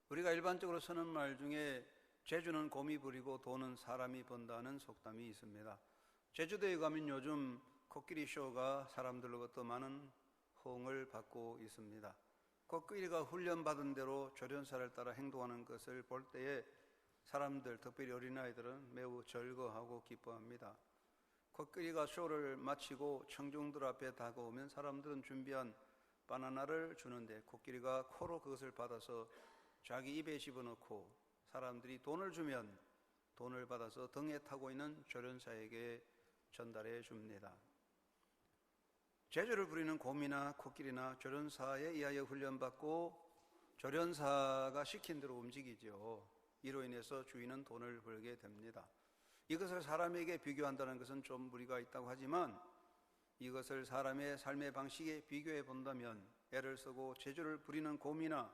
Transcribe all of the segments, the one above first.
우리가 일반적으로 쓰는 말 중에 재주는 곰이 부리고 돈은 사람이 번다는 속담이 있습니다. 제주도에 가면 요즘 코끼리 쇼가 사람들로부터 많은 호응을 받고 있습니다. 코끼리가 훈련받은 대로 조련사를 따라 행동하는 것을 볼 때에 사람들, 특별히 어린아이들은 매우 즐거워하고 기뻐합니다. 코끼리가 쇼를 마치고 청중들 앞에 다가오면 사람들은 준비한 바나나를 주는데 코끼리가 코로 그것을 받아서 자기 입에 집어넣고 사람들이 돈을 주면 돈을 받아서 등에 타고 있는 조련사에게 전달해 줍니다. 재주를 부리는 곰이나 코끼리나 조련사에 의하여 훈련받고 조련사가 시킨 대로 움직이죠. 이로 인해서 주인은 돈을 벌게 됩니다. 이것을 사람에게 비교한다는 것은 좀 무리가 있다고 하지만 이것을 사람의 삶의 방식에 비교해 본다면 애를 쓰고 재주를 부리는 곰이나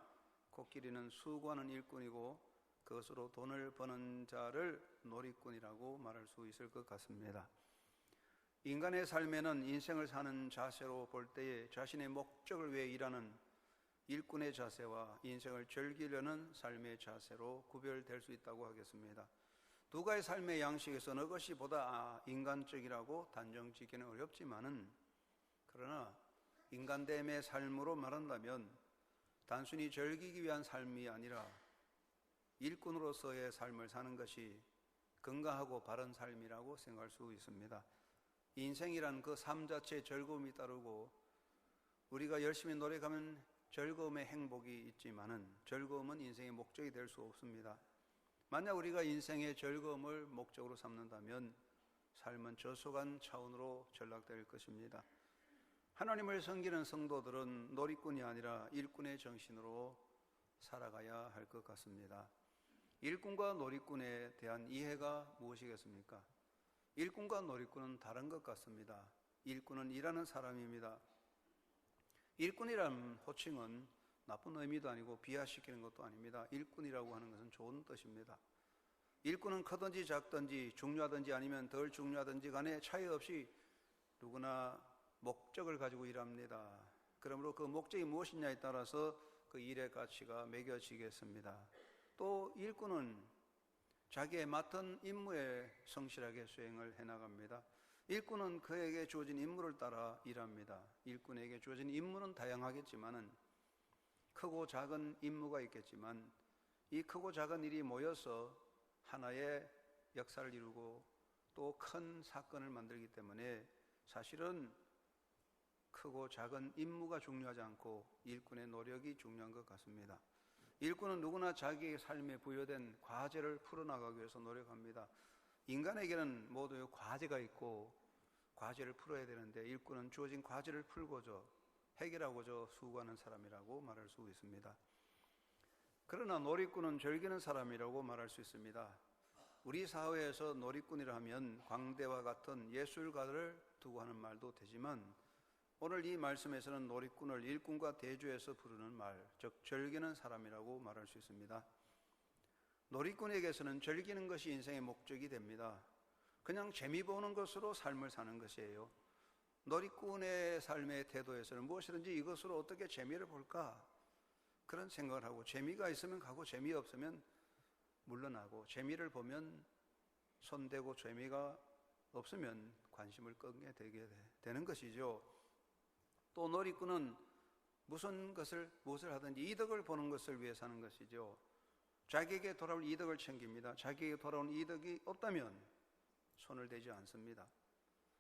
코끼리는 수고하는 일꾼이고 그것으로 돈을 버는 자를 놀이꾼이라고 말할 수 있을 것 같습니다. 인간의 삶에는 인생을 사는 자세로 볼 때에 자신의 목적을 위해 일하는 일꾼의 자세와 인생을 즐기려는 삶의 자세로 구별될 수 있다고 하겠습니다. 두 가지 삶의 양식에서 어느 것이 보다 인간적이라고 단정짓기는 어렵지만은 그러나 인간됨의 삶으로 말한다면 단순히 즐기기 위한 삶이 아니라 일꾼으로서의 삶을 사는 것이 건강하고 바른 삶이라고 생각할 수 있습니다. 인생이란 그 삶 자체에 즐거움이 따르고 우리가 열심히 노력하면 즐거움의 행복이 있지만은 즐거움은 인생의 목적이 될 수 없습니다. 만약 우리가 인생의 즐거움을 목적으로 삼는다면 삶은 저속한 차원으로 전락될 것입니다. 하나님을 섬기는 성도들은 놀이꾼이 아니라 일꾼의 정신으로 살아가야 할 것 같습니다. 일꾼과 놀이꾼에 대한 이해가 무엇이겠습니까? 일꾼과 놀이꾼은 다른 것 같습니다. 일꾼은 일하는 사람입니다. 일꾼이라는 호칭은 나쁜 의미도 아니고 비하시키는 것도 아닙니다. 일꾼이라고 하는 것은 좋은 뜻입니다. 일꾼은 크든지 작든지 중요하든지 아니면 덜 중요하든지 간에 차이 없이 누구나 목적을 가지고 일합니다. 그러므로 그 목적이 무엇이냐에 따라서 그 일의 가치가 매겨지겠습니다. 또 일꾼은 자기의 맡은 임무에 성실하게 수행을 해나갑니다. 일꾼은 그에게 주어진 임무를 따라 일합니다. 일꾼에게 주어진 임무는 다양하겠지만은 크고 작은 임무가 있겠지만 이 크고 작은 일이 모여서 하나의 역사를 이루고 또 큰 사건을 만들기 때문에 사실은 크고 작은 임무가 중요하지 않고 일꾼의 노력이 중요한 것 같습니다. 일꾼은 누구나 자기의 삶에 부여된 과제를 풀어나가기 위해서 노력합니다. 인간에게는 모두 과제가 있고 과제를 풀어야 되는데 일꾼은 주어진 과제를 풀고자 해결하고자 수고하는 사람이라고 말할 수 있습니다. 그러나 놀이꾼은 즐기는 사람이라고 말할 수 있습니다. 우리 사회에서 놀이꾼이라 하면 광대와 같은 예술가를 두고 하는 말도 되지만 오늘 이 말씀에서는 놀이꾼을 일꾼과 대조해서 부르는 말, 즉 즐기는 사람이라고 말할 수 있습니다. 놀이꾼에게서는 즐기는 것이 인생의 목적이 됩니다. 그냥 재미 보는 것으로 삶을 사는 것이에요. 놀이꾼의 삶의 태도에서는 무엇이든지 이것으로 어떻게 재미를 볼까 그런 생각을 하고 재미가 있으면 가고 재미없으면 물러나고 재미를 보면 손대고 재미가 없으면 관심을 끄게 되는 것이죠. 또 놀이꾼은 무엇을 하든지 이득을 보는 것을 위해 사는 것이죠. 자기에게 돌아올 이득을 챙깁니다. 자기에게 돌아온 이득이 없다면 손을 대지 않습니다.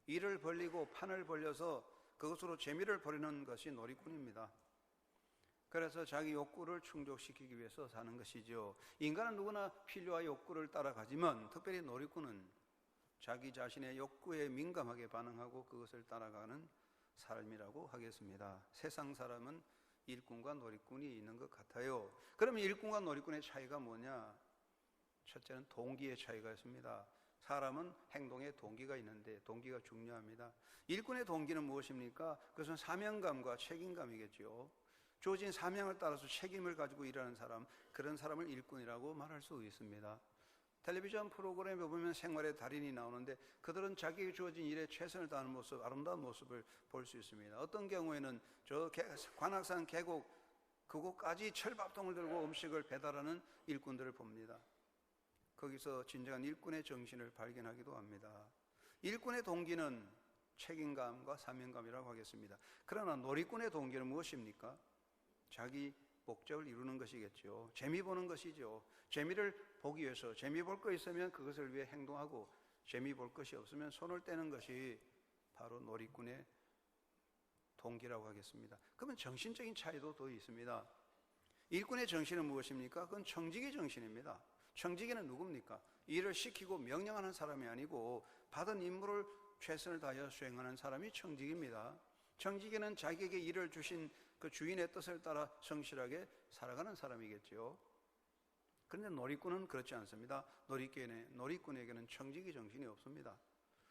일을 벌리고 판을 벌려서 그것으로 재미를 벌이는 것이 놀이꾼입니다. 그래서 자기 욕구를 충족시키기 위해서 사는 것이죠. 인간은 누구나 필요와 욕구를 따라가지만 특별히 놀이꾼은 자기 자신의 욕구에 민감하게 반응하고 그것을 따라가는 삶이라고 하겠습니다. 세상 사람은 일꾼과 놀이꾼이 있는 것 같아요. 그러면 일꾼과 놀이꾼의 차이가 뭐냐? 첫째는 동기의 차이가 있습니다. 사람은 행동에 동기가 있는데 동기가 중요합니다. 일꾼의 동기는 무엇입니까? 그것은 사명감과 책임감이겠죠. 주어진 사명을 따라서 책임을 가지고 일하는 사람, 그런 사람을 일꾼이라고 말할 수 있습니다. 텔레비전 프로그램에 보면 생활의 달인이 나오는데 그들은 자기에게 주어진 일에 최선을 다하는 모습, 아름다운 모습을 볼 수 있습니다. 어떤 경우에는 저 관악산 계곡 그곳까지 철밥통을 들고 음식을 배달하는 일꾼들을 봅니다. 거기서 진정한 일꾼의 정신을 발견하기도 합니다. 일꾼의 동기는 책임감과 사명감이라고 하겠습니다. 그러나 놀이꾼의 동기는 무엇입니까? 자기 목적을 이루는 것이겠죠. 재미 보는 것이죠. 재미를 보기 위해서 재미 볼 거 있으면 그것을 위해 행동하고 재미 볼 것이 없으면 손을 떼는 것이 바로 놀이꾼의 동기라고 하겠습니다. 그러면 정신적인 차이도 더 있습니다. 일꾼의 정신은 무엇입니까? 그건 청지기 정신입니다. 청지기는 누굽니까? 일을 시키고 명령하는 사람이 아니고 받은 임무를 최선을 다하여 수행하는 사람이 청지기입니다. 청지기는 자기에게 일을 주신 그 주인의 뜻을 따라 성실하게 살아가는 사람이겠죠. 그런데 놀이꾼은 그렇지 않습니다. 놀이꾼에게는 청지기 정신이 없습니다.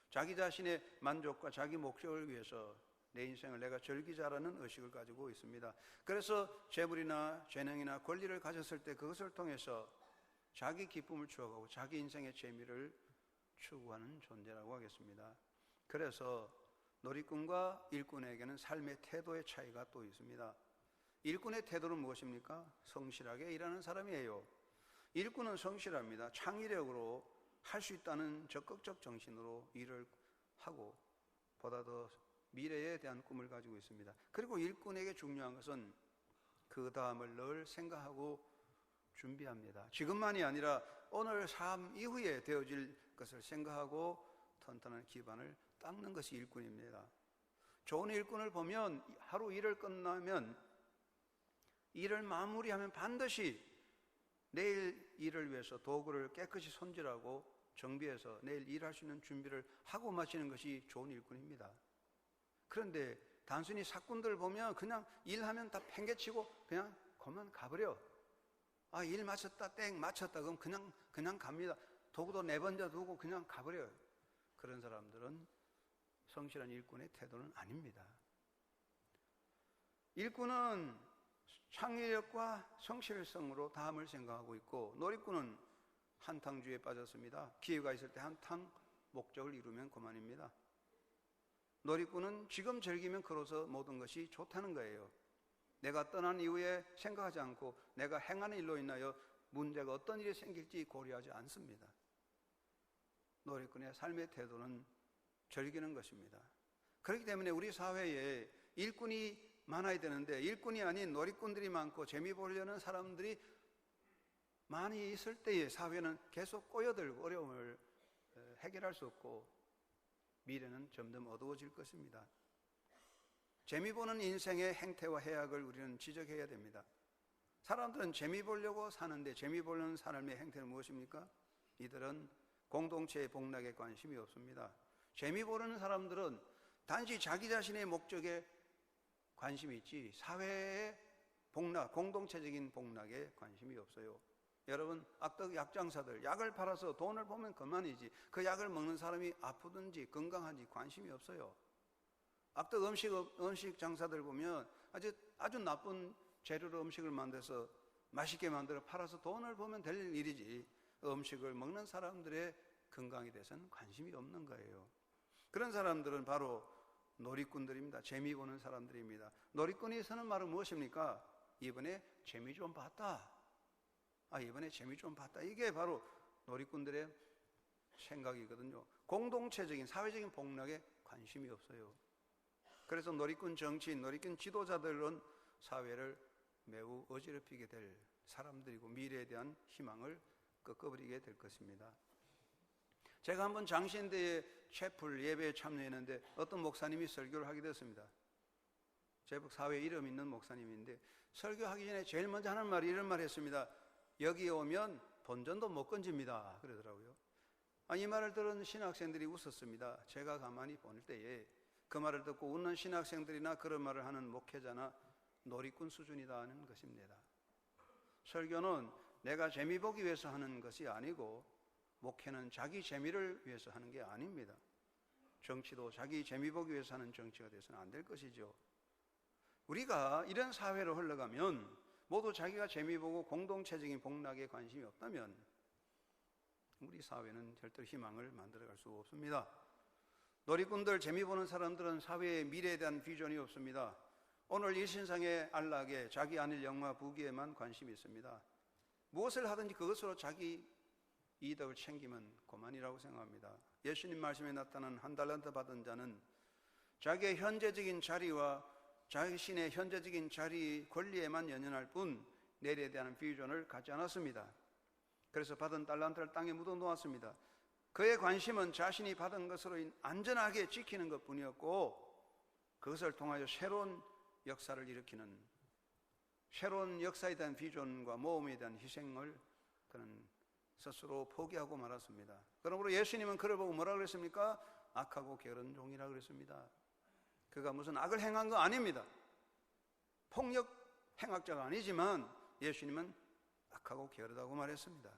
자기 자신의 만족과 자기 목적을 위해서 내 인생을 내가 즐기자라는 의식을 가지고 있습니다. 그래서 재물이나 재능이나 권리를 가졌을 때 그것을 통해서 자기 기쁨을 추구하고 자기 인생의 재미를 추구하는 존재라고 하겠습니다. 그래서 놀이꾼과 일꾼에게는 삶의 태도의 차이가 또 있습니다. 일꾼의 태도는 무엇입니까? 성실하게 일하는 사람이에요. 일꾼은 성실합니다. 창의력으로 할 수 있다는 적극적 정신으로 일을 하고 보다 더 미래에 대한 꿈을 가지고 있습니다. 그리고 일꾼에게 중요한 것은 그 다음을 늘 생각하고 준비합니다. 지금만이 아니라 오늘 삶 이후에 되어질 것을 생각하고 튼튼한 기반을 닦는 것이 일꾼입니다. 좋은 일꾼을 보면 하루 일을 끝나면 일을 마무리하면 반드시 내일 일을 위해서 도구를 깨끗이 손질하고 정비해서 내일 일할 수 있는 준비를 하고 마치는 것이 좋은 일꾼입니다. 그런데 단순히 사꾼들 보면 그냥 일하면 다 팽개치고 그냥 그만 가버려. 일 마쳤다, 땡 마쳤다 그럼 그냥 갑니다. 도구도 내번져 두고 그냥 가버려요. 그런 사람들은 성실한 일꾼의 태도는 아닙니다. 일꾼은 창의력과 성실성으로 다음을 생각하고 있고, 놀이꾼은 한탕주의에 빠졌습니다. 기회가 있을 때 한탕, 목적을 이루면 그만입니다. 놀이꾼은 지금 즐기면 그로서 모든 것이 좋다는 거예요. 내가 떠난 이후에 생각하지 않고 내가 행하는 일로 인하여 문제가 어떤 일이 생길지 고려하지 않습니다. 놀이꾼의 삶의 태도는 즐기는 것입니다. 그렇기 때문에 우리 사회에 일꾼이 많아야 되는데 일꾼이 아닌 놀이꾼들이 많고 재미 보려는 사람들이 많이 있을 때에 사회는 계속 꼬여들고 어려움을 해결할 수 없고 미래는 점점 어두워질 것입니다. 재미 보는 인생의 행태와 해악을 우리는 지적해야 됩니다. 사람들은 재미 보려고 사는데 재미 보려는 삶의 행태는 무엇입니까? 이들은 공동체의 복락에 관심이 없습니다. 재미 보려는 사람들은 단지 자기 자신의 목적에 관심이 있지 사회의 복락, 공동체적인 복락에 관심이 없어요. 여러분, 악덕 약장사들 약을 팔아서 돈을 보면 그만이지 그 약을 먹는 사람이 아프든지 건강한지 관심이 없어요. 악덕 음식 장사들 보면 아주 나쁜 재료로 음식을 만들어서 맛있게 만들어 팔아서 돈을 보면 될 일이지 음식을 먹는 사람들의 건강에 대해서는 관심이 없는 거예요. 그런 사람들은 바로 놀이꾼들입니다. 재미 보는 사람들입니다. 놀이꾼이 서는 말은 무엇입니까? 이번에 재미 좀 봤다. 이번에 재미 좀 봤다. 이게 바로 놀이꾼들의 생각이거든요. 공동체적인 사회적인 복락에 관심이 없어요. 그래서 놀이꾼 정치인, 놀이꾼 지도자들은 사회를 매우 어지럽히게 될 사람들이고 미래에 대한 희망을 꺾어버리게 될 것입니다. 제가 한번 장신대에 채플 예배에 참여했는데 어떤 목사님이 설교를 하게 됐습니다. 제법 사회에 이름 있는 목사님인데 설교하기 전에 제일 먼저 하는 말이 이런 말 했습니다. 여기 오면 본전도 못 건집니다. 그러더라고요. 이 말을 들은 신학생들이 웃었습니다. 제가 가만히 볼 때에 그 말을 듣고 웃는 신학생들이나 그런 말을 하는 목회자나 놀이꾼 수준이라는 것입니다. 설교는 내가 재미 보기 위해서 하는 것이 아니고 목회는 자기 재미를 위해서 하는 게 아닙니다. 정치도 자기 재미 보기 위해서 하는 정치가 돼서는 안 될 것이죠. 우리가 이런 사회로 흘러가면 모두 자기가 재미 보고 공동체적인 복락에 관심이 없다면 우리 사회는 절대로 희망을 만들어갈 수 없습니다. 놀이꾼들, 재미 보는 사람들은 사회의 미래에 대한 비전이 없습니다. 오늘 일신상의 안락에 자기 안일 영화 부귀에만 관심이 있습니다. 무엇을 하든지 그것으로 자기 이득을 챙기면 그만이라고 생각합니다. 예수님 말씀에 나타난 한 달란트 받은 자는 자기의 현재적인 자리와 자신의 현재적인 자리 권리에만 연연할 뿐 내일에 대한 비전을 갖지 않았습니다. 그래서 받은 달란트를 땅에 묻어 놓았습니다. 그의 관심은 자신이 받은 것으로 안전하게 지키는 것뿐이었고 그것을 통하여 새로운 역사를 일으키는 새로운 역사에 대한 비전과 모험에 대한 희생을 그는 스스로 포기하고 말았습니다. 그러므로 예수님은 그를 보고 뭐라 그랬습니까? 악하고 게으른 종이라 그랬습니다. 그가 무슨 악을 행한 거 아닙니다. 폭력 행악자가 아니지만 예수님은 악하고 게으르다고 말했습니다.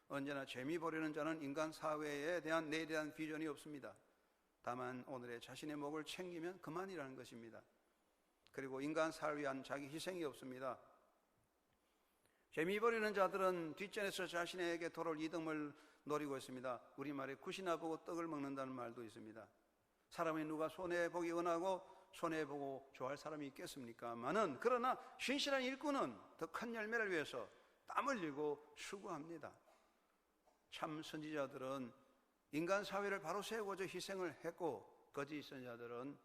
언제나 재미 보려는 자는 인간 사회에 대한 내일에 대한 비전이 없습니다. 다만 오늘의 자신의 목을 챙기면 그만이라는 것입니다. 그리고 인간 사회를 위한 자기 희생이 없습니다. 재미 보려는 자들은 뒷전에서 자신에게 돌아올 이득을 노리고 있습니다. 우리말에 굿이나 보고 떡을 먹는다는 말도 있습니다. 사람이 누가 손해보기 원하고 손해보고 좋아할 사람이 있겠습니까? 그러나 신실한 일꾼은 더 큰 열매를 위해서 땀 흘리고 수고합니다. 참 선지자들은 인간 사회를 바로 세우고자 희생을 했고 거짓 선지자들은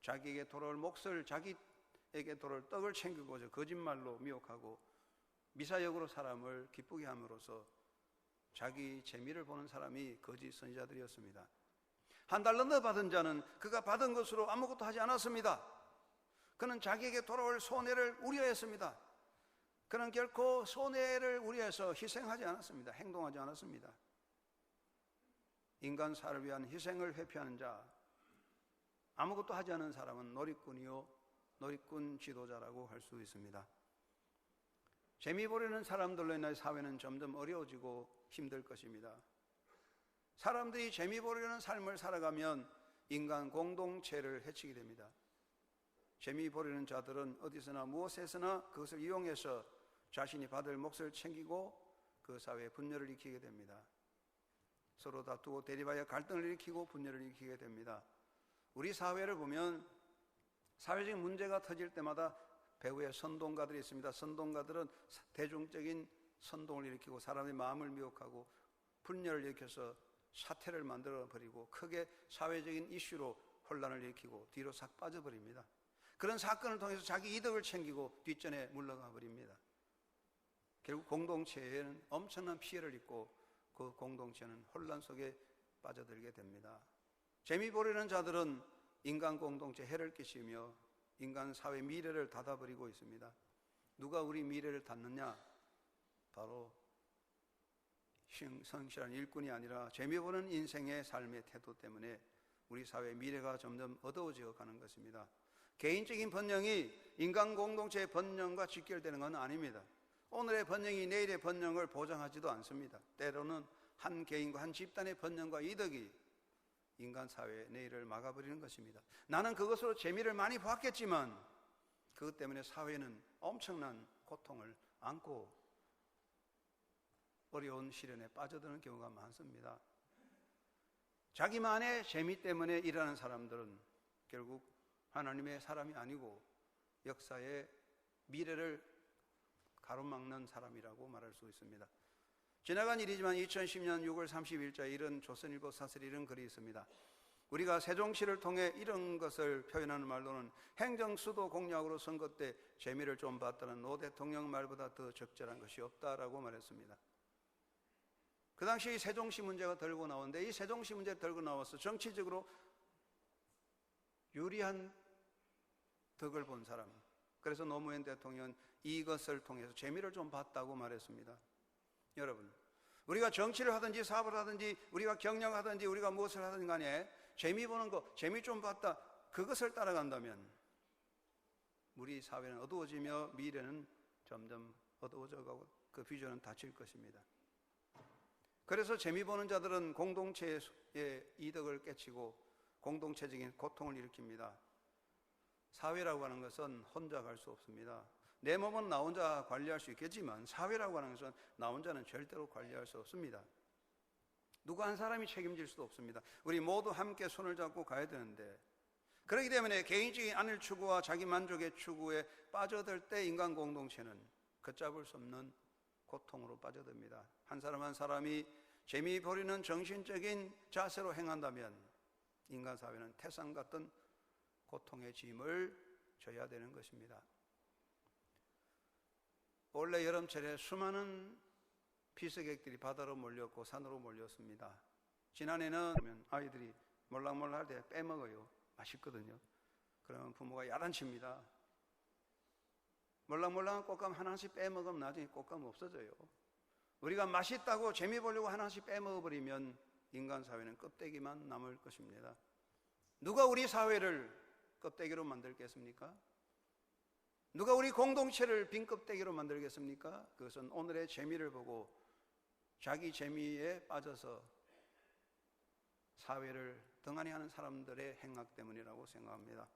자기에게 돌아올 몫을 자기에게 돌아올 떡을 챙기고자 거짓말로 미혹하고 미사역으로 사람을 기쁘게 함으로써 자기 재미를 보는 사람이 거짓 선지자들이었습니다. 한 달란트 받은 자는 그가 받은 것으로 아무것도 하지 않았습니다. 그는 자기에게 돌아올 손해를 우려했습니다. 그는 결코 손해를 우려해서 희생하지 않았습니다. 행동하지 않았습니다. 인간 사를 위한 희생을 회피하는 자, 아무것도 하지 않은 사람은 놀이꾼이요 놀이꾼 지도자라고 할 수 있습니다. 재미 보려는 사람들로 인해 사회는 점점 어려워지고 힘들 것입니다. 사람들이 재미 보려는 삶을 살아가면 인간 공동체를 해치게 됩니다. 재미 보려는 자들은 어디서나 무엇에서나 그것을 이용해서 자신이 받을 몫을 챙기고 그 사회에 분열을 일으키게 됩니다. 서로 다투고 대립하여 갈등을 일으키고 분열을 일으키게 됩니다. 우리 사회를 보면 사회적인 문제가 터질 때마다 배후에 선동가들이 있습니다. 선동가들은 대중적인 선동을 일으키고 사람의 마음을 미혹하고 분열을 일으켜서 사태를 만들어버리고 크게 사회적인 이슈로 혼란을 일으키고 뒤로 싹 빠져버립니다. 그런 사건을 통해서 자기 이득을 챙기고 뒷전에 물러가 버립니다. 결국 공동체에는 엄청난 피해를 입고 그 공동체는 혼란 속에 빠져들게 됩니다. 재미 보려는 자들은 인간 공동체에 해를 끼치며 인간 사회 미래를 닫아버리고 있습니다. 누가 우리 미래를 닫느냐? 바로 성실한 일꾼이 아니라 재미 보는 인생의 삶의 태도 때문에 우리 사회의 미래가 점점 어두워져 가는 것입니다. 개인적인 번영이 인간 공동체의 번영과 직결되는 건 아닙니다. 오늘의 번영이 내일의 번영을 보장하지도 않습니다. 때로는 한 개인과 한 집단의 번영과 이득이 인간 사회의 내일을 막아버리는 것입니다. 나는 그것으로 재미를 많이 봤겠지만 그것 때문에 사회는 엄청난 고통을 안고 어려운 시련에 빠져드는 경우가 많습니다. 자기만의 재미 때문에 일하는 사람들은 결국 하나님의 사람이 아니고 역사의 미래를 가로막는 사람이라고 말할 수 있습니다. 지나간 일이지만 2010년 6월 30일자에 이런 조선일보 사설에 이런 글이 있습니다. 우리가 세종시를 통해 이런 것을 표현하는 말로는 행정수도 공약으로 선거 때 재미를 좀 봤다는 노 대통령 말보다 더 적절한 것이 없다라고 말했습니다. 그 당시 세종시 문제가 들고 나오는데 이 세종시 문제가 들고 나와서 정치적으로 유리한 덕을 본 사람, 그래서 노무현 대통령은 이것을 통해서 재미를 좀 봤다고 말했습니다. 여러분, 우리가 정치를 하든지 사업을 하든지 우리가 경영하든지 우리가 무엇을 하든지 간에 재미 보는 거, 재미 좀 봤다, 그것을 따라간다면 우리 사회는 어두워지며 미래는 점점 어두워져 가고 그 비전은 닫힐 것입니다. 그래서 재미 보는 자들은 공동체의 이득을 깨치고 공동체적인 고통을 일으킵니다. 사회라고 하는 것은 혼자 갈 수 없습니다. 내 몸은 나 혼자 관리할 수 있겠지만 사회라고 하는 것은 나 혼자는 절대로 관리할 수 없습니다. 누구 한 사람이 책임질 수도 없습니다. 우리 모두 함께 손을 잡고 가야 되는데 그렇기 때문에 개인적인 안일 추구와 자기 만족의 추구에 빠져들 때 인간 공동체는 걷잡을 수 없는 고통으로 빠져듭니다. 한 사람 한 사람이 재미 버리는 정신적인 자세로 행한다면 인간 사회는 태산 같은 고통의 짐을 져야 되는 것입니다. 올해 여름철에 수많은 피서객들이 바다로 몰렸고 산으로 몰렸습니다. 지난해는 아이들이 몰락몰락 할 때 빼먹어요. 맛있거든요. 그러면 부모가 야단칩니다. 몰락몰락한 꽃감 하나씩 빼먹으면 나중에 꽃감 없어져요. 우리가 맛있다고 재미 보려고 하나씩 빼먹어버리면 인간 사회는 껍데기만 남을 것입니다. 누가 우리 사회를 껍데기로 만들겠습니까? 누가 우리 공동체를 빈 껍데기로 만들겠습니까? 그것은 오늘의 재미를 보고 자기 재미에 빠져서 사회를 등한히 하는 사람들의 행악 때문이라고 생각합니다.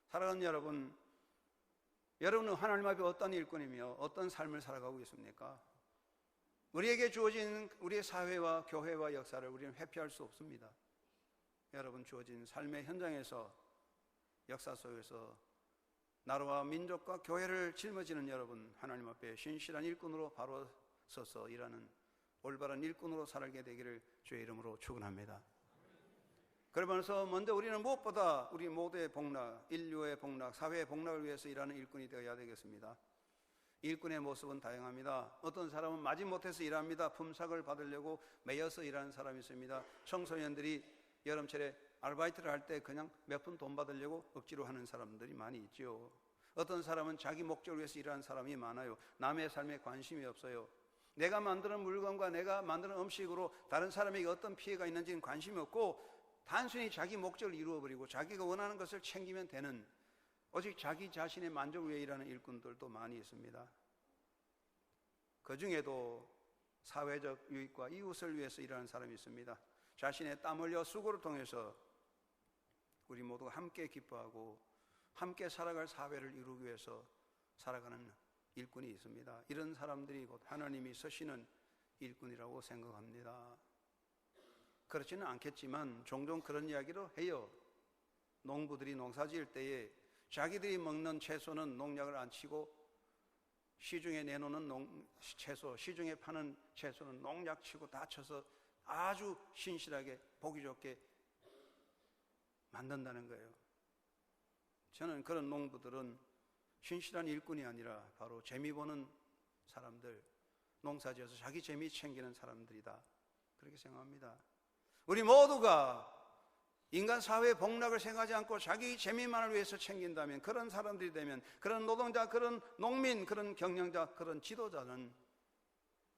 사랑하는 여러분, 여러분은 하나님 앞에 어떤 일꾼이며 어떤 삶을 살아가고 있습니까? 우리에게 주어진 우리의 사회와 교회와 역사를 우리는 회피할 수 없습니다. 여러분 주어진 삶의 현장에서 역사 속에서 나라와 민족과 교회를 짊어지는 여러분, 하나님 앞에 신실한 일꾼으로 바로 서서 일하는 올바른 일꾼으로 살게 되기를 주의 이름으로 축원합니다. 그러면서 먼저 우리는 무엇보다 우리 모두의 복락, 인류의 복락, 사회의 복락을 위해서 일하는 일꾼이 되어야 되겠습니다. 일꾼의 모습은 다양합니다. 어떤 사람은 마지못해서 일합니다. 품삯을 받으려고 매여서 일하는 사람이 있습니다. 청소년들이 여름철에 아르바이트를 할 때 그냥 몇 푼 돈 받으려고 억지로 하는 사람들이 많이 있죠. 어떤 사람은 자기 목적을 위해서 일하는 사람이 많아요. 남의 삶에 관심이 없어요. 내가 만드는 물건과 내가 만드는 음식으로 다른 사람에게 어떤 피해가 있는지는 관심이 없고 단순히 자기 목적을 이루어버리고 자기가 원하는 것을 챙기면 되는, 오직 자기 자신의 만족을 위해 일하는 일꾼들도 많이 있습니다. 그 중에도 사회적 유익과 이웃을 위해서 일하는 사람이 있습니다. 자신의 땀 흘려 수고를 통해서 우리 모두가 함께 기뻐하고 함께 살아갈 사회를 이루기 위해서 살아가는 일꾼이 있습니다. 이런 사람들이 곧 하나님이 쓰시는 일꾼이라고 생각합니다. 그렇지는 않겠지만 종종 그런 이야기도 해요. 농부들이 농사 지을 때에 자기들이 먹는 채소는 농약을 안 치고 시중에 내놓는 채소, 시중에 파는 채소는 농약 치고 다 쳐서 아주 신실하게 보기 좋게 만든다는 거예요. 저는 그런 농부들은 신실한 일꾼이 아니라 바로 재미 보는 사람들, 농사지어서 자기 재미 챙기는 사람들이다, 그렇게 생각합니다. 우리 모두가 인간 사회의 복락을 생각하지 않고 자기 재미만을 위해서 챙긴다면, 그런 사람들이 되면, 그런 노동자, 그런 농민, 그런 경영자, 그런 지도자는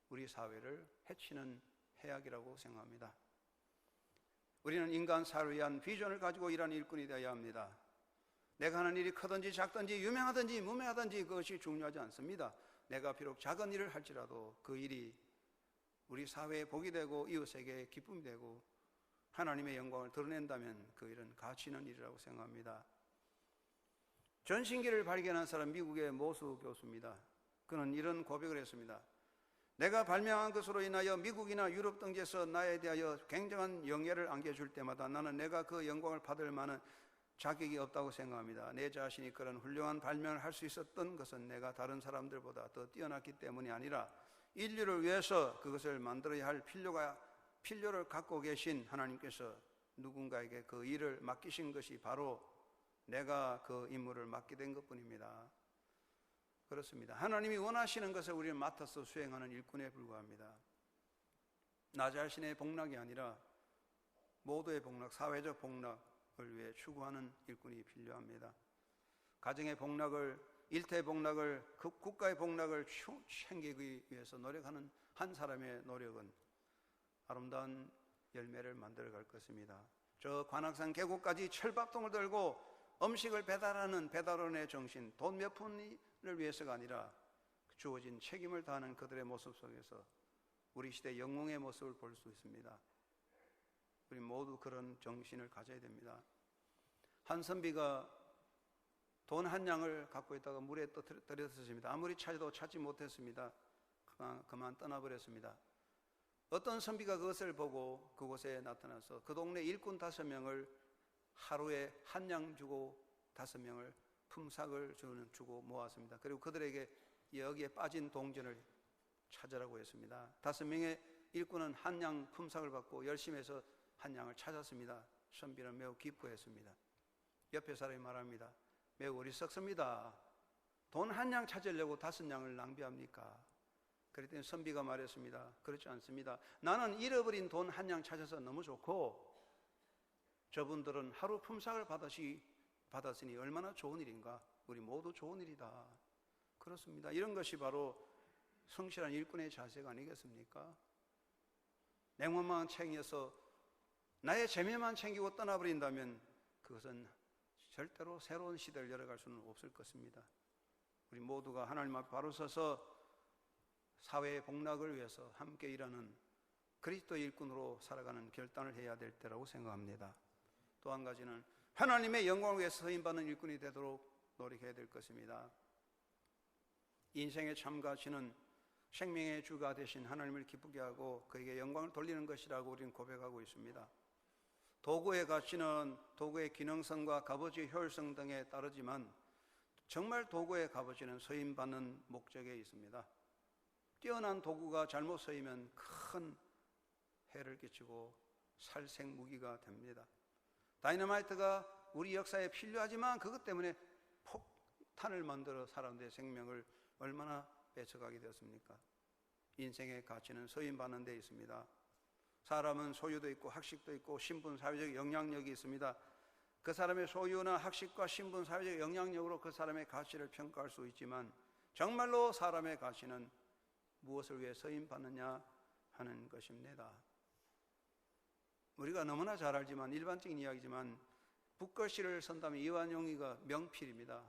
우리 사회를 해치는 해악이라고 생각합니다. 우리는 인간 사회를 위한 비전을 가지고 일하는 일꾼이 되어야 합니다. 내가 하는 일이 크든지 작든지 유명하든지 무명하든지 그것이 중요하지 않습니다. 내가 비록 작은 일을 할지라도 그 일이 우리 사회에 복이 되고 이웃에게 기쁨이 되고 하나님의 영광을 드러낸다면 그 일은 가치 있는 일이라고 생각합니다. 전신기를 발견한 사람, 미국의 모수 교수입니다. 그는 이런 고백을 했습니다. 내가 발명한 것으로 인하여 미국이나 유럽 등지에서 나에 대하여 굉장한 영예를 안겨줄 때마다 나는 내가 그 영광을 받을 만한 자격이 없다고 생각합니다. 내 자신이 그런 훌륭한 발명을 할 수 있었던 것은 내가 다른 사람들보다 더 뛰어났기 때문이 아니라 인류를 위해서 그것을 만들어야 할 필요를 갖고 계신 하나님께서 누군가에게 그 일을 맡기신 것이 바로 내가 그 임무를 맡게 된 것뿐입니다. 그렇습니다. 하나님이 원하시는 것을 우리는 맡아서 수행하는 일꾼에 불과합니다. 나 자신의 복락이 아니라 모두의 복락, 사회적 복락을 위해 추구하는 일꾼이 필요합니다. 가정의 복락을, 일터의 복락을, 국가의 복락을 챙기기 위해서 노력하는 한 사람의 노력은 아름다운 열매를 만들어갈 것입니다. 저 관악산 계곡까지 철밥통을 들고 음식을 배달하는 배달원의 정신, 돈 몇 푼을 위해서가 아니라 주어진 책임을 다하는 그들의 모습 속에서 우리 시대 영웅의 모습을 볼 수 있습니다. 우리 모두 그런 정신을 가져야 됩니다. 한 선비가 돈 한 양을 갖고 있다가 물에 떨어졌습니다. 아무리 찾아도 찾지 못했습니다. 그만 떠나버렸습니다. 어떤 선비가 그것을 보고 그곳에 나타나서 그 동네 일꾼 5명을 하루에 한 양 주고 5명을 품삯을 주고 모았습니다. 그리고 그들에게 여기에 빠진 동전을 찾으라고 했습니다. 5명의 일꾼은 한 양 품삯을 받고 열심히 해서 한 양을 찾았습니다. 선비는 매우 기뻐했습니다. 옆에 사람이 말합니다. 매우 어리석습니다. 돈 한 양 찾으려고 5양을 낭비합니까? 그랬더니 선비가 말했습니다. 그렇지 않습니다. 나는 잃어버린 돈 한 양 찾아서 너무 좋고 저분들은 하루 품삯을 받았으니 얼마나 좋은 일인가. 우리 모두 좋은 일이다. 그렇습니다. 이런 것이 바로 성실한 일꾼의 자세가 아니겠습니까? 냉면만 챙겨서 나의 재미만 챙기고 떠나버린다면 그것은 절대로 새로운 시대를 열어갈 수는 없을 것입니다. 우리 모두가 하나님 앞에 바로 서서 사회의 복락을 위해서 함께 일하는 그리스도의 일꾼으로 살아가는 결단을 해야 될 때라고 생각합니다. 또 한 가지는 하나님의 영광을 위해서 쓰임받는 일꾼이 되도록 노력해야 될 것입니다. 인생의 참 가치는 생명의 주가 되신 하나님을 기쁘게 하고 그에게 영광을 돌리는 것이라고 우리는 고백하고 있습니다. 도구의 가치는 도구의 기능성과 값어치의 효율성 등에 따르지만 정말 도구의 값어치는 쓰임받는 목적에 있습니다. 뛰어난 도구가 잘못 쓰이면 큰 해를 끼치고 살생 무기가 됩니다. 다이너마이트가 우리 역사에 필요하지만 그것 때문에 폭탄을 만들어 사람들의 생명을 얼마나 뺏어가게 되었습니까? 인생의 가치는 쓰임받는 데 있습니다. 사람은 소유도 있고 학식도 있고 신분, 사회적 영향력이 있습니다. 그 사람의 소유나 학식과 신분, 사회적 영향력으로 그 사람의 가치를 평가할 수 있지만 정말로 사람의 가치는 무엇을 위해 쓰임받느냐 하는 것입니다. 우리가 너무나 잘 알지만 일반적인 이야기지만 북걸씨를 선다면 이완용이가 명필입니다.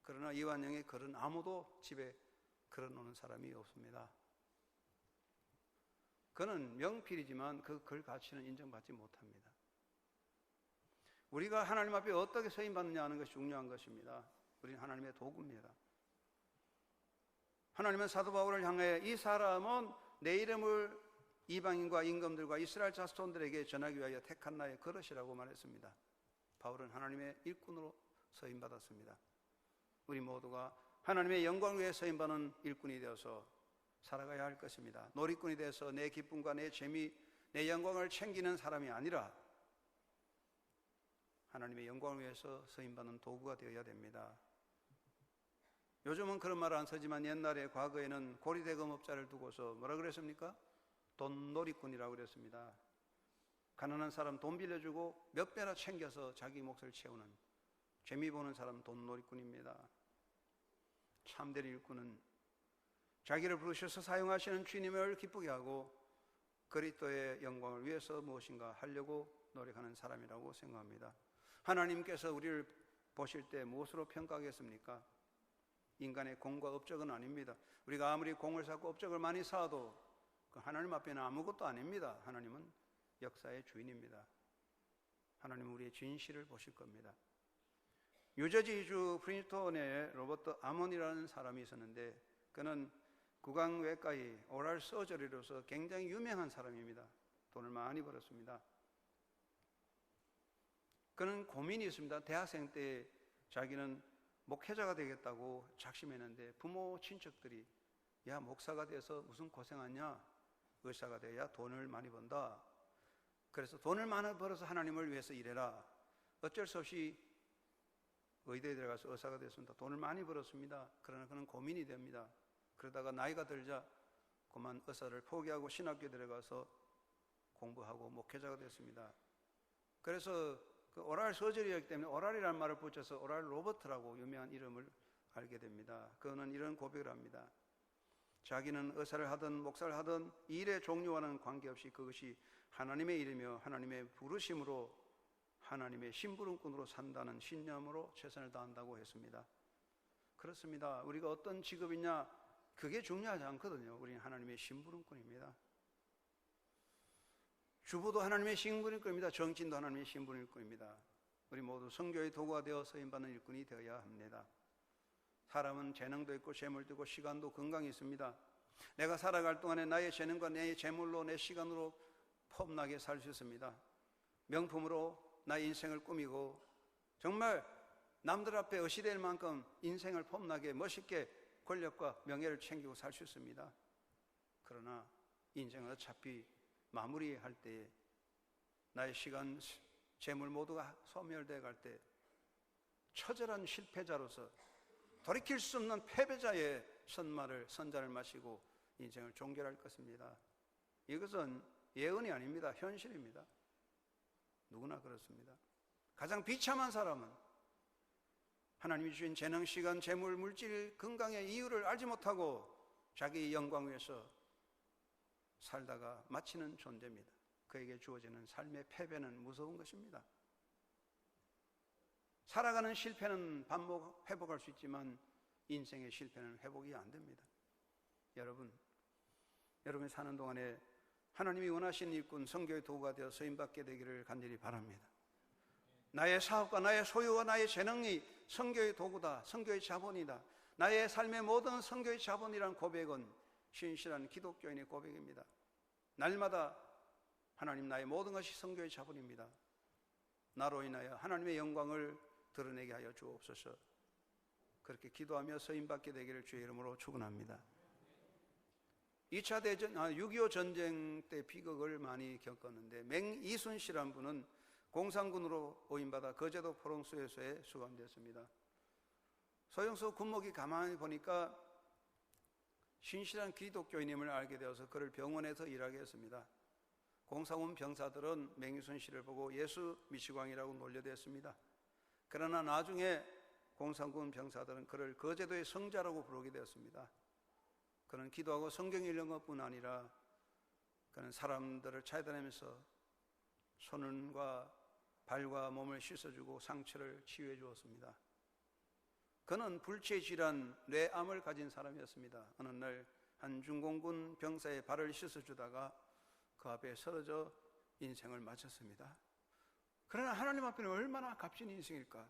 그러나 이완용의 글은 아무도 집에 걸어놓는 사람이 없습니다. 그는 명필이지만 그 글 가치는 인정받지 못합니다. 우리가 하나님 앞에 어떻게 쓰임받느냐 하는 것이 중요한 것입니다. 우리는 하나님의 도구입니다. 하나님은 사도 바울을 향해 이 사람은 내 이름을 이방인과 임금들과 이스라엘 자손들에게 전하기 위하여 택한 나의 그릇이라고 말했습니다. 바울은 하나님의 일꾼으로 쓰임받았습니다. 우리 모두가 하나님의 영광을 위해 쓰임받는 일꾼이 되어서 살아가야 할 것입니다. 놀이꾼이 되어서 내 기쁨과 내 재미, 내 영광을 챙기는 사람이 아니라 하나님의 영광을 위해서 쓰임받는 도구가 되어야 됩니다. 요즘은 그런 말을 안 쓰지만 옛날에 과거에는 고리대금업자를 두고서 뭐라 그랬습니까? 돈놀이꾼이라고 그랬습니다. 가난한 사람 돈 빌려주고 몇 배나 챙겨서 자기 몫을 채우는 재미 보는 사람 돈놀이꾼입니다. 참된 일꾼은 자기를 부르셔서 사용하시는 주님을 기쁘게 하고 그리스도의 영광을 위해서 무엇인가 하려고 노력하는 사람이라고 생각합니다. 하나님께서 우리를 보실 때 무엇으로 평가하겠습니까? 인간의 공과 업적은 아닙니다. 우리가 아무리 공을 쌓고 업적을 많이 쌓아도 하나님 앞에는 아무것도 아닙니다. 하나님은 역사의 주인입니다. 하나님은 우리의 진실을 보실 겁니다. 뉴저지주 프린스턴에 로버트 아몬이라는 사람이 있었는데 그는 구강외과의 오랄 서저리로서 굉장히 유명한 사람입니다. 돈을 많이 벌었습니다. 그는 고민이 있습니다. 대학생 때 자기는 목회자가 되겠다고 작심했는데 부모 친척들이 야 목사가 돼서 무슨 고생하냐, 의사가 돼야 돈을 많이 번다. 그래서 돈을 많이 벌어서 하나님을 위해서 일해라. 어쩔 수 없이 의대에 들어가서 의사가 됐습니다. 돈을 많이 벌었습니다. 그러나 그는 고민이 됩니다. 그러다가 나이가 들자 그만 의사를 포기하고 신학교에 들어가서 공부하고 목회자가 됐습니다. 그래서 그 오랄 서저리였기 때문에 오랄이라는 말을 붙여서 오랄 로버트라고 유명한 이름을 알게 됩니다. 그는 이런 고백을 합니다. 자기는 의사를 하든 목사를 하든 일의 종류와는 관계없이 그것이 하나님의 일이며 하나님의 부르심으로 하나님의 심부름꾼으로 산다는 신념으로 최선을 다한다고 했습니다. 그렇습니다. 우리가 어떤 직업이냐 그게 중요하지 않거든요. 우리는 하나님의 심부름꾼입니다. 주부도 하나님의 심부름꾼입니다. 정치인도 하나님의 심부름꾼입니다. 우리 모두 선교의 도구가 되어 쓰임받는 일꾼이 되어야 합니다. 사람은 재능도 있고 재물도 있고 시간도 건강이 있습니다. 내가 살아갈 동안에 나의 재능과 내 재물로 내 시간으로 폼나게 살 수 있습니다. 명품으로 나의 인생을 꾸미고 정말 남들 앞에 어시될 만큼 인생을 폼나게 멋있게 권력과 명예를 챙기고 살 수 있습니다. 그러나 인생은 어차피 마무리할 때에 나의 시간, 재물 모두가 소멸되어 갈 때 처절한 실패자로서 돌이킬 수 없는 패배자의 선자를 마시고 인생을 종결할 것입니다. 이것은 예언이 아닙니다. 현실입니다. 누구나 그렇습니다. 가장 비참한 사람은 하나님이 주신 재능, 시간, 재물, 물질, 건강의 이유를 알지 못하고 자기 영광 위해서 살다가 마치는 존재입니다. 그에게 주어지는 삶의 패배는 무서운 것입니다. 살아가는 실패는 회복할 수 있지만 인생의 실패는 회복이 안 됩니다. 여러분이 사는 동안에 하나님이 원하시는 일꾼, 선교의 도구가 되어 쓰임받게 되기를 간절히 바랍니다. 나의 사업과 나의 소유와 나의 재능이 선교의 도구다, 선교의 자본이다. 나의 삶의 모든 선교의 자본이라는 고백은 신실한 기독교인의 고백입니다. 날마다 하나님, 나의 모든 것이 선교의 자본입니다. 나로 인하여 하나님의 영광을 드러내게 하여 주옵소서. 그렇게 기도하며 서임받게 되기를 주의 이름으로 축원합니다. 2차 대전, 6.25 전쟁 때 비극을 많이 겪었는데 맹이순씨라는 분은 공산군으로 오인받아 거제도 포롱수용소에 수감되었습니다. 소용소 군목이 가만히 보니까 신실한 기독교인임을 알게 되어서 그를 병원에서 일하게 했습니다. 공산군 병사들은 맹이순 씨를 보고 예수 미시광이라고 놀려댔습니다. 그러나 나중에 공산군 병사들은 그를 거제도의 성자라고 부르게 되었습니다. 그는 기도하고 성경 읽는 것뿐 아니라 그는 사람들을 찾아다니면서 손과 발과 몸을 씻어주고 상처를 치유해 주었습니다. 그는 불치의 질환, 뇌암을 가진 사람이었습니다. 어느 날 한 중공군 병사의 발을 씻어주다가 그 앞에 쓰러져 인생을 마쳤습니다. 그러나 하나님 앞에는 얼마나 값진 인생일까?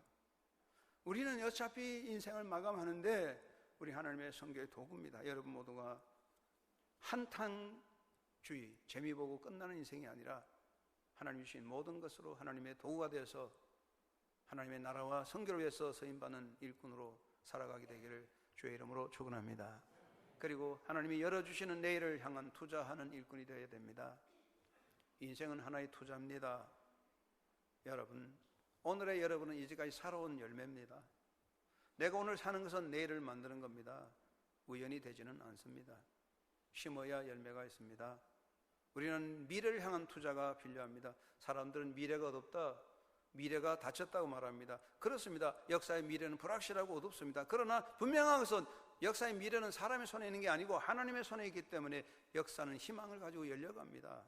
우리는 어차피 인생을 마감하는데 우리 하나님의 선교의 도구입니다. 여러분 모두가 한탕주의, 재미 보고 끝나는 인생이 아니라 하나님이 주신 모든 것으로 하나님의 도구가 되어서 하나님의 나라와 선교를 위해서 쓰임받는 일꾼으로 살아가게 되기를 주의 이름으로 축원합니다. 그리고 하나님이 열어주시는 내일을 향한 투자하는 일꾼이 되어야 됩니다. 인생은 하나의 투자입니다. 여러분, 오늘의 여러분은 이제까지 살아온 열매입니다. 내가 오늘 사는 것은 내일을 만드는 겁니다. 우연이 되지는 않습니다. 심어야 열매가 있습니다. 우리는 미래를 향한 투자가 필요합니다. 사람들은 미래가 어둡다, 미래가 닫혔다고 말합니다. 그렇습니다. 역사의 미래는 불확실하고 어둡습니다. 그러나 분명한 것은 역사의 미래는 사람의 손에 있는 게 아니고 하나님의 손에 있기 때문에 역사는 희망을 가지고 열려갑니다.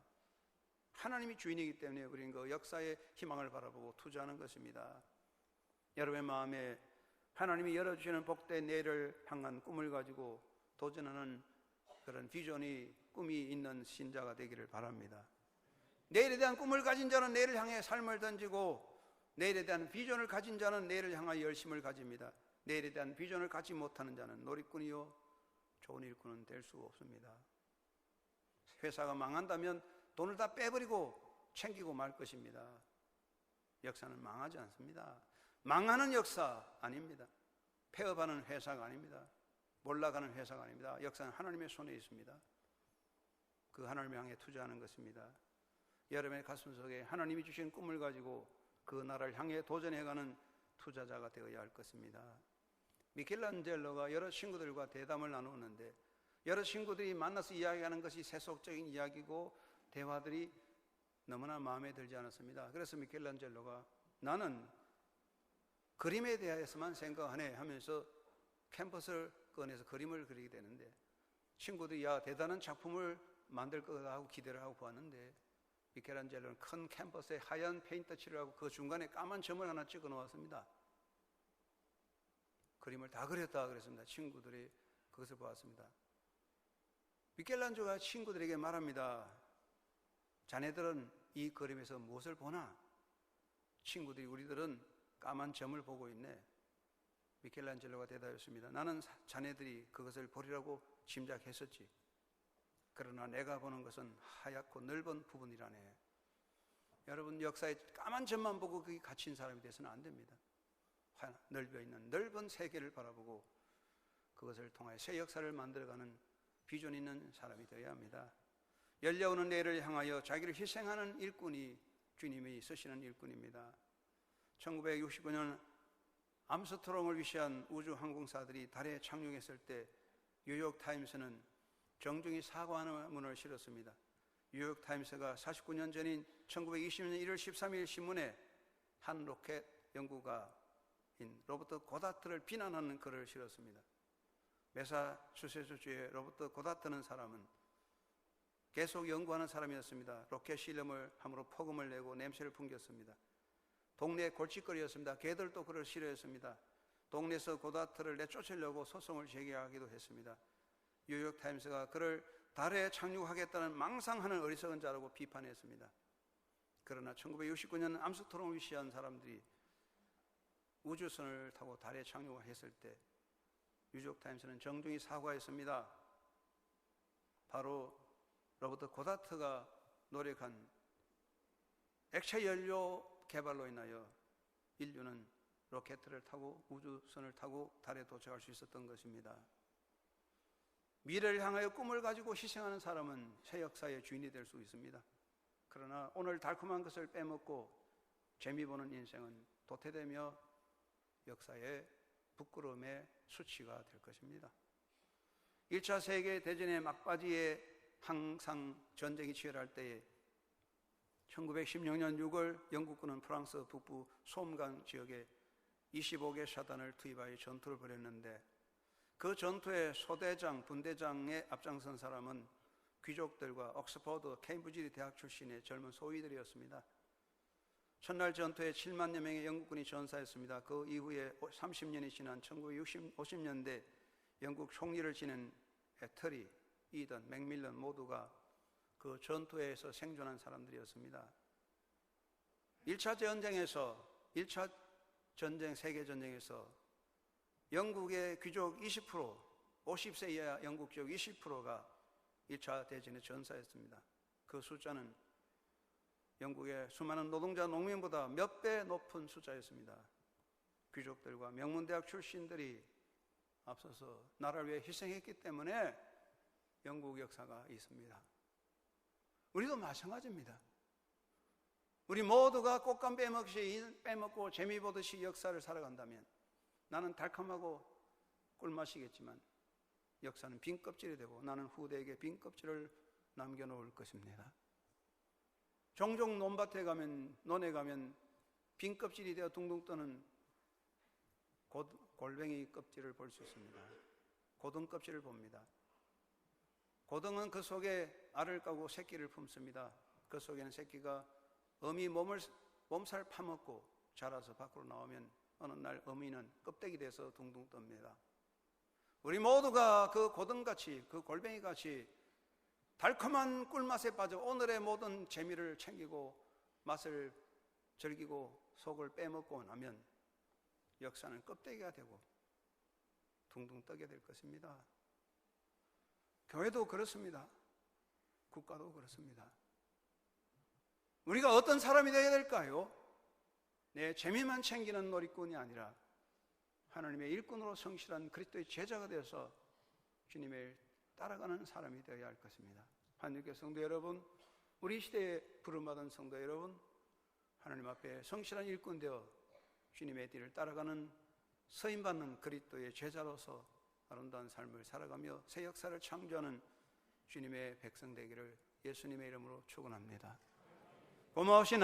하나님이 주인이기 때문에 우리는 그 역사의 희망을 바라보고 투자하는 것입니다. 여러분의 마음에 하나님이 열어주시는 복된 내일을 향한 꿈을 가지고 도전하는 그런 비전이, 꿈이 있는 신자가 되기를 바랍니다. 내일에 대한 꿈을 가진 자는 내일을 향해 삶을 던지고 내일에 대한 비전을 가진 자는 내일을 향하여 열심을 가집니다. 내일에 대한 비전을 갖지 못하는 자는 놀이꾼이요 좋은 일꾼은 될 수 없습니다. 회사가 망한다면 돈을 다 빼버리고 챙기고 말 것입니다. 역사는 망하지 않습니다. 망하는 역사 아닙니다. 폐업하는 회사가 아닙니다. 몰락하는 회사가 아닙니다. 역사는 하나님의 손에 있습니다. 그 하나님을 향해 투자하는 것입니다. 여러분의 가슴속에 하나님이 주신 꿈을 가지고 그 나라를 향해 도전해가는 투자자가 되어야 할 것입니다. 미켈란젤로가 여러 친구들과 대담을 나누었는데 여러 친구들이 만나서 이야기하는 것이 세속적인 이야기고 대화들이 너무나 마음에 들지 않았습니다. 그래서 미켈란젤로가 나는 그림에 대해서만 생각하네 하면서 캔버스를 꺼내서 그림을 그리게 되는데 친구들이 야 대단한 작품을 만들 거다 하고 기대를 하고 보았는데 미켈란젤로는 큰 캔버스에 하얀 페인트 칠을 하고 그 중간에 까만 점을 하나 찍어 놓았습니다. 그림을 다 그렸다 그랬습니다. 친구들이 그것을 보았습니다. 미켈란젤로가 친구들에게 말합니다. 자네들은 이 그림에서 무엇을 보나? 친구들이 우리들은 까만 점을 보고 있네. 미켈란젤로가 대답했습니다. 나는 자네들이 그것을 보리라고 짐작했었지. 그러나 내가 보는 것은 하얗고 넓은 부분이라네. 여러분 역사의 까만 점만 보고 그게 갇힌 사람이 돼서는 안 됩니다. 넓어 있는 넓은 세계를 바라보고 그것을 통해 새 역사를 만들어가는 비전 있는 사람이 되어야 합니다. 열려오는 내일을 향하여 자기를 희생하는 일꾼이 주님이 쓰시는 일꾼입니다. 1969년 암스트롱을 위시한 우주 항공사들이 달에 착륙했을 때 뉴욕타임스는 정중히 사과하는 문을 실었습니다. 뉴욕타임스가 49년 전인 1920년 1월 13일 신문에 한 로켓 연구가인 로버트 고다트를 비난하는 글을 실었습니다. 매사추세츠주의 로버트 고다트는 사람은 계속 연구하는 사람이었습니다. 로켓 실험을 함으로 폭음을 내고 냄새를 풍겼습니다. 동네 골칫거리였습니다. 개들도 그를 싫어했습니다. 동네에서 고다트를 내쫓으려고 소송을 제기하기도 했습니다. 뉴욕타임스가 그를 달에 착륙하겠다는 망상하는 어리석은 자라고 비판했습니다. 그러나 1969년 암스트롱을 위시한 사람들이 우주선을 타고 달에 착륙했을 때 뉴욕타임스는 정중히 사과했습니다. 바로 로버트 고다트가 노력한 액체 연료 개발로 인하여 인류는 로켓을 타고 우주선을 타고 달에 도착할 수 있었던 것입니다. 미래를 향하여 꿈을 가지고 희생하는 사람은 새 역사의 주인이 될 수 있습니다. 그러나 오늘 달콤한 것을 빼먹고 재미 보는 인생은 도태되며 역사의 부끄러움의 수치가 될 것입니다. 1차 세계대전의 막바지에 항상 전쟁이 치열할 때에 1916년 6월 영국군은 프랑스 북부 솜강 지역에 25개 샤단을 투입하여 전투를 벌였는데 그 전투의 소대장, 분대장에 앞장선 사람은 귀족들과 옥스퍼드, 케임브리지 대학 출신의 젊은 소위들이었습니다. 첫날 전투에 7만여 명의 영국군이 전사했습니다. 그 이후에 30년이 지난 1950년대 영국 총리를 지낸 애터리, 이던, 맥밀런 모두가 그 전투에서 생존한 사람들이었습니다. 1차 전쟁, 세계전쟁에서 영국의 귀족 20%, 50세 이하 영국 귀족 20%가 1차 대전에 전사했습니다. 그 숫자는 영국의 수많은 노동자, 농민보다 몇 배 높은 숫자였습니다. 귀족들과 명문대학 출신들이 앞서서 나라를 위해 희생했기 때문에 영국 역사가 있습니다. 우리도 마찬가지입니다. 우리 모두가 꽃감 빼먹고 재미 보듯이 역사를 살아간다면 나는 달콤하고 꿀맛이겠지만 역사는 빈 껍질이 되고 나는 후대에게 빈 껍질을 남겨놓을 것입니다. 종종 논밭에 가면, 논에 가면 빈 껍질이 되어 둥둥 떠는 골뱅이 껍질을 볼 수 있습니다. 고등 껍질을 봅니다. 고등은 그 속에 알을 까고 새끼를 품습니다. 그 속에는 새끼가 어미 몸살 파먹고 자라서 밖으로 나오면 어느 날 어미는 껍데기 돼서 둥둥 뜹니다. 우리 모두가 그 고등같이, 그 골뱅이같이 달콤한 꿀맛에 빠져 오늘의 모든 재미를 챙기고 맛을 즐기고 속을 빼먹고 나면 역사는 껍데기가 되고 둥둥 떠게 될 것입니다. 교회도 그렇습니다. 국가도 그렇습니다. 우리가 어떤 사람이 되어야 될까요? 내 재미만 챙기는 놀이꾼이 아니라 하나님의 일꾼으로 성실한 그리스도의 제자가 되어서 주님을 따라가는 사람이 되어야 할 것입니다. 한국교회 성도 여러분, 우리 시대에 부름받은 성도 여러분, 하나님 앞에 성실한 일꾼 되어 주님의 뒤를 따라가는 서임받는 그리스도의 제자로서 아름다운 삶을 살아가며 새 역사를 창조하는 주님의 백성 되기를 예수님의 이름으로 축원합니다. 고마우신